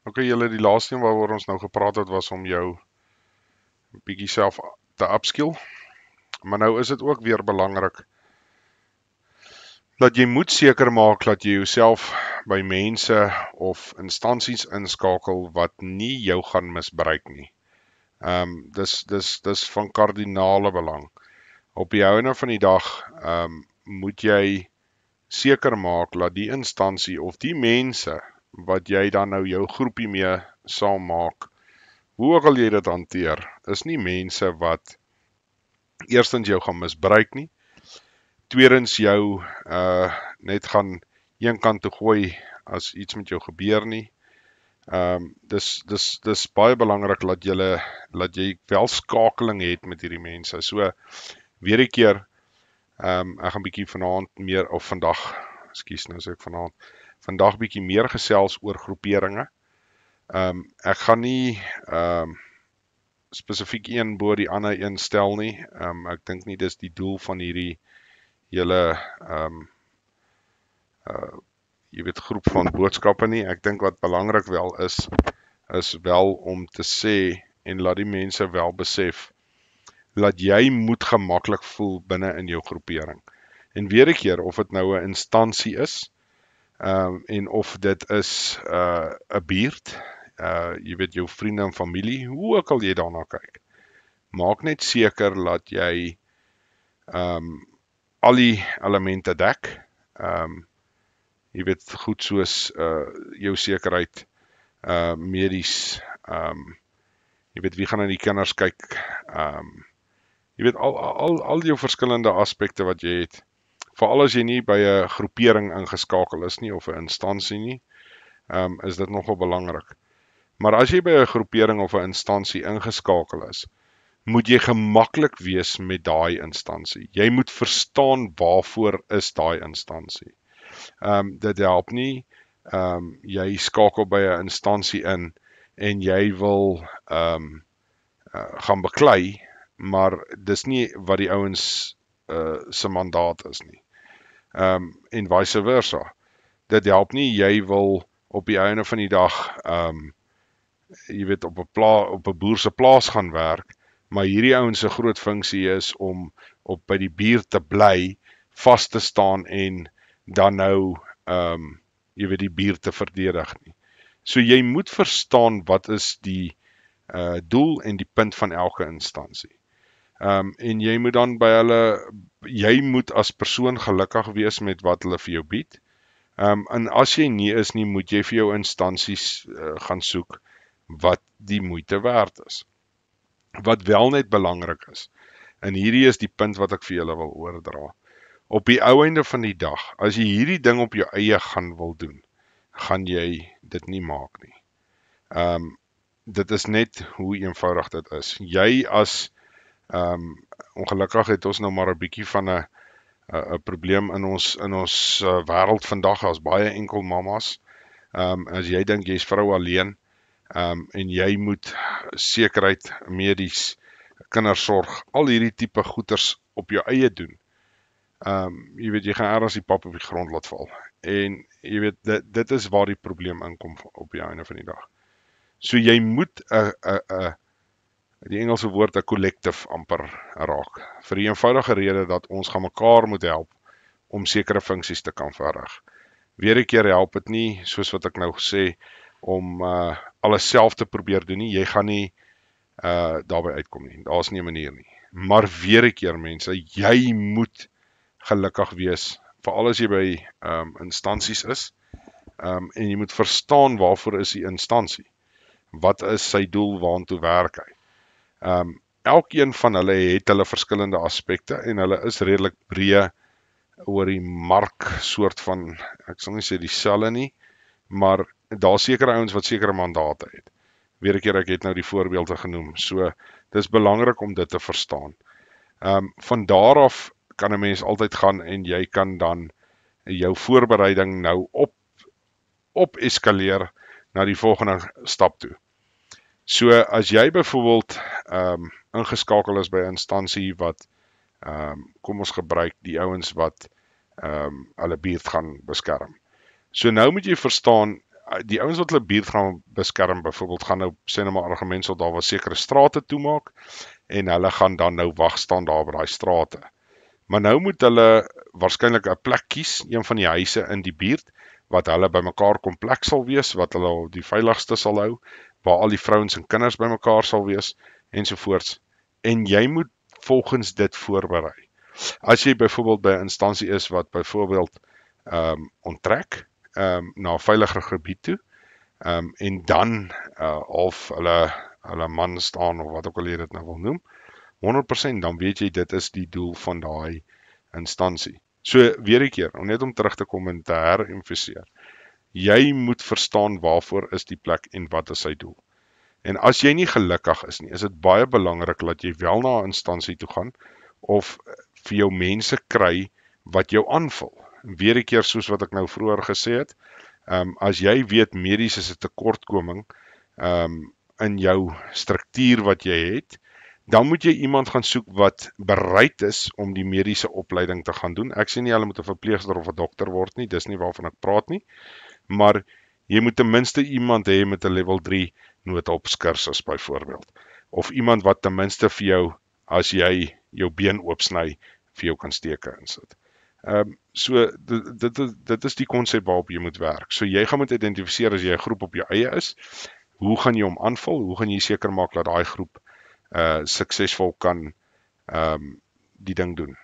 Okay, julle, die laaste een waaroor ons nou gepraat het was om jou bietjie self te upskill. Maar nou is dit ook weer belangrik dat jy moet seker maak dat jy jouself by mense of instansies inskakel wat nie jou gaan misbruik nie. Dis van kardinale belang. Op die einde van die dag moet jy seker maak dat die instansie of die mense wat jy dan nou jou groepie mee saam maak, hoe ook al jy dit hanteer, is nie mense wat eerstens jou gaan misbruik nie, tweedens jou net gaan een kant toe gooi as iets met jou gebeur nie. Dis baie belangrik dat jy wel skakeling het met hierdie mense. So weer 'n keer, ek gaan bietjie vanaand meer of vandag, nou sê ek vandag bietjie meer gesels oor groeperinge. Ek gaan nie spesifiek een bo die ander een stel nie. Ek dink nie dis die doel van hierdie hele jy weet groep van boodskappe nie. Ek dink wat belangrik wel is wel om te sê en laat die mense wel besef dat jy moet gemaklik voel binne in jou groepering. En weer 'n keer, of dit nou 'n instansie is, en of dit is 'n buurt, jy weet jou vriende en familie, hoe ook al jy daarna kyk. Maak net seker dat jy al die elemente dek. Jy weet goed soos jou sekerheid, medies, jy weet wie gaan na die kinders kyk, jy weet al jou verskillende aspekte wat jy het. Veral as jy nie by 'n groepering ingeskakel is nie of 'n instansie nie, is dit nogal belangrik. Maar as jy by 'n groepering of 'n instansie ingeskakel is, moet jy gemaklik wees met daai instansie. Jy moet verstaan waarvoor is daai instansie. Dit help nie, jy skakel by 'n instansie in en jy wil gaan beklei, maar dis nie wat die ouens se mandaat is nie. En vice versa. Dit help nie, jy wil op die einde van die dag jy weet op 'n boer se plaas gaan werk, maar hierdie ouens se groot funksie is om by die buurt te bly, vas te staan en dan nou jy weet die buurt te verdedig nie. So jy moet verstaan wat is die doel en die punt van elke instansie. En jy moet dan by hulle, jy moet as persoon gelukkig wees met wat hulle vir jou bied. En as jy nie is nie, moet jy vir jou instansies gaan soek wat die moeite werd is. Wat wel net belangrik is, en hierdie is die punt wat ek vir julle wil oordra. Op die ou einde van die dag, as jy hierdie ding op jou eie gaan wil doen, gaan jy dit nie maak nie. Dit is net hoe eenvoudig dit is. Jy as ongelukkig het ons nou maar 'n bietjie van 'n probleem in ons wêreld vandag, as baie enkel mamas. As jy dink jy's vrou alleen, en jy moet sekerheid, medies, kindersorg, al hierdie tipe goeders op jou eie doen. Jy weet, jy gaan ergens die pap op die grond laat val. En jy weet, dit is waar die probleem inkom op die einde van die dag. So jy moet die Engelse woord 'n collective amper raak. Vir die eenvoudige rede dat ons gaan mekaar moet help om sekere funksies te kan verrig. Weer 'n keer help dit nie, soos wat ek nou gesê, om alles self te probeer doen nie. Jy gaan nie daarby uitkom nie. Daar's nie 'n manier nie. Maar weer 'n keer mense, jy moet gelukkig wees, veral as jy by instansies is, en jy moet verstaan waarvoor is die instansie. Wat is sy doel, waantoe werk hy? Elkeen van hulle het hulle verskillende aspekte en hulle is redelik breë oor die mark soort van, ek sal nie sê dieselfde nie, maar daar sekere ouens wat sekere mandate het. Weer 'n keer, ek het nou die voorbeelde genoem, so dis belangrik om dit te verstaan. Van daar af kan 'n mens altyd gaan en jy kan dan jou voorbereiding nou op eskaleer na die volgende stap toe. So as jy byvoorbeeld ingeskakel is by 'n instansie wat kom ons gebruik die ouens wat hulle buurt gaan beskerm. So nou moet jy verstaan, die ouens wat hulle buurt gaan beskerm, byvoorbeeld gaan nou sê nou maar argument sal daar was sekere strate toemaak en hulle gaan dan nou wag staan daar by daai strate. Maar nou moet hulle waarskynlik 'n plek kies, een van die huise in die buurt wat hulle bymekaar kompleks sal wees, wat hulle die veiligste sal hou, waar al die vrouens en kinders bymekaar sal wees ensovoorts. En jy moet volgens dit voorberei. As jy byvoorbeeld by 'n instansie is wat byvoorbeeld onttrek na 'n veiliger gebied toe, en dan of hulle man staan of wat ook al jy dit nou wil noem, 100% dan weet jy dit is die doel van daai instansie. So weer 'n keer, net om terug te kom en te heremfaseer. Jy moet verstaan waarvoor is die plek en wat is sy doel. En as jy nie gelukkig is nie, is dit baie belangrik dat jy wel na 'n instansie toe gaan of vir jou mense kry wat jou aanvul. Weer 'n keer soos wat ek nou vroeër gesê het, as jy weet medies is 'n tekortkoming in jou struktuur wat jy het, dan moet jy iemand gaan soek wat bereid is om die mediese opleiding te gaan doen. Ek sê nie hulle moet 'n verpleegster of 'n dokter word nie, dis nie waarvan ek praat nie, maar jy moet ten minste iemand hê met 'n level 3 noodhulpskursus byvoorbeeld, of iemand wat ten minste vir jou, as jy jou been oopsny, vir jou kan steke insit. So dit is die konsep waarop jy moet werk. So jy gaan moet identifiseer as jy 'n groep op jou eie is, hoe gaan jy hom aanvul? Hoe gaan jy seker maak dat daai groep suksesvol kan die ding doen?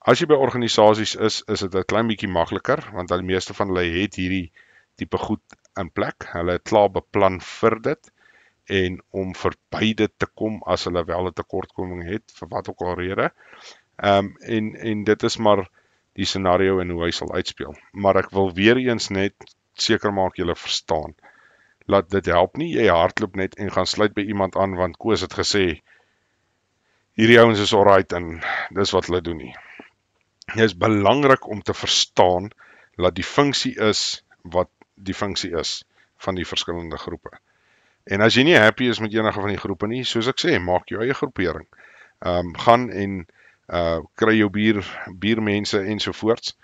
As jy by organisasies is dit 'n klein bietjie makliker, want die meeste van hulle het hierdie tipe goed in plek. Hulle het klaar beplan vir dit en om verby dit te kom as hulle wel 'n tekortkoming het vir wat ook al rede. En dit is maar die scenario en hoe hy sal uitspeel. Maar ek wil weer eens net seker maak julle verstaan. Laat dit help nie, jy hardloop net en gaan sluit by iemand aan want Koos het gesê hierdie ouens is alright en dis wat hulle doen nie. Dit is belangrik om te verstaan dat die funksie is wat die funksie is van die verskillende groepe. En as jy nie happy is met enige van die groepe nie, soos ek sê, maak jou eie groepering. Gaan en kry jou buurmense ensovoorts.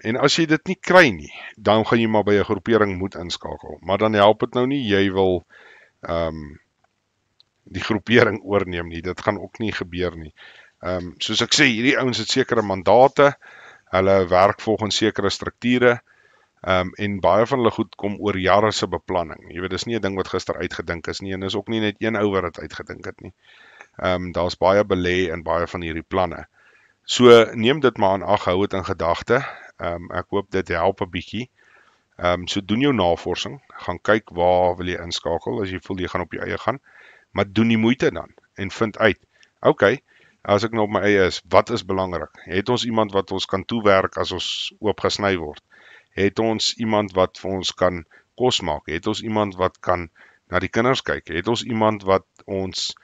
En as jy dit nie kry nie, dan gaan jy maar by 'n groepering moet inskakel. Maar dan help dit nou nie jy wil die groepering oorneem nie. Dit gaan ook nie gebeur nie. Soos ek sê, hierdie ouens het sekere mandate, hulle werk volgens sekere strukture, en baie van hulle goed kom oor jare se beplanning. Jy weet, dis nie 'n ding wat gister uitgedink is nie, en dis ook nie net een ou wat dit uitgedink het nie. Daar's baie belê in baie van hierdie planne. So neem dit maar in ag, hou dit in gedagte. Ek hoop dit help 'n bietjie. So doen jou navorsing, gaan kyk waar wil jy inskakel as jy voel jy gaan op jou eie gaan, maar doen die moeite dan en vind uit. Okay, as ek nou op my eie is, wat is belangrik? Het ons iemand wat ons kan toewerk as ons oopgesny word? Het ons iemand wat vir ons kan kos maak? Het ons iemand wat kan na die kinders kyk? Het ons iemand wat ons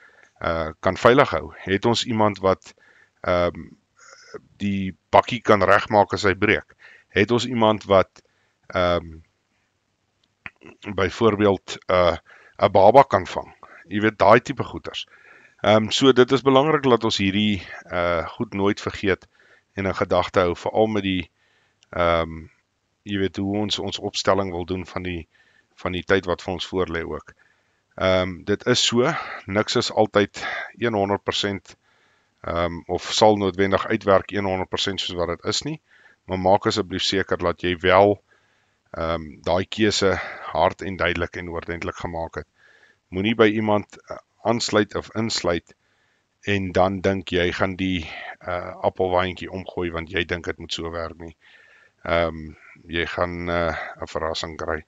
kan veilig hou? Het ons iemand wat die bakkie kan regmaak as hy breek? Het ons iemand wat byvoorbeeld 'n baba kan vang? Jy weet, daai tipe goeters. So dit is belangrik dat ons hierdie goed nooit vergeet en in gedagte hou, veral met die jy weet hoe ons opstelling wil doen van die tyd wat vir ons voorlê ook. Dit is so, niks is altyd 100% of sal noodwendig uitwerk 100% soos wat dit is nie, maar maak asseblief seker dat jy wel daai keuse hard en duidelik en oordentlik gemaak het. Moenie by iemand aansluit of insluit en dan dink jy gaan die appelwyntjie omgooi want jy dink dit moet so werk nie. Jy gaan 'n verrassing kry.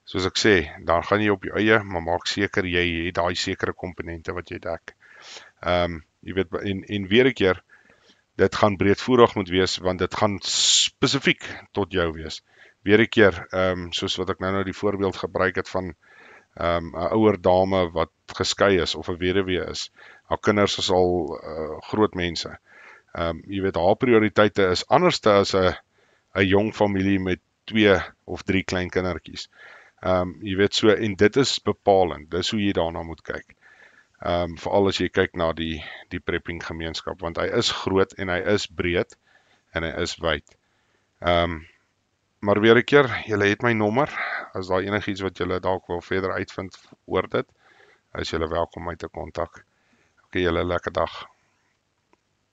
Soos ek sê, dan gaan jy op jou eie, maar maak seker jy het daai sekere komponente wat jy dek. Jy weet, en weer 'n keer, dit gaan breedvoerig moet wees, want dit gaan spesifiek tot jou wees. Weer 'n keer, soos wat ek nou die voorbeeld gebruik het van 'n ouer dame wat geskei is of 'n weduwee is. Haar kinders is al groot mense. Jy weet, haar prioriteite is anderste as 'n jong familie met 2 of 3 klein kindertjies. Jy weet so, en dit is bepalend. Dis hoe jy daarna moet kyk. Veral as jy kyk na die prepping gemeenskap, want hy is groot en hy is breed en hy is wyd. Maar weer 'n keer, julle het my nommer. As daar enigiets wat julle dalk wil verder uitvind oor dit, is julle welkom my te kontak. Okay, julle lekker dag.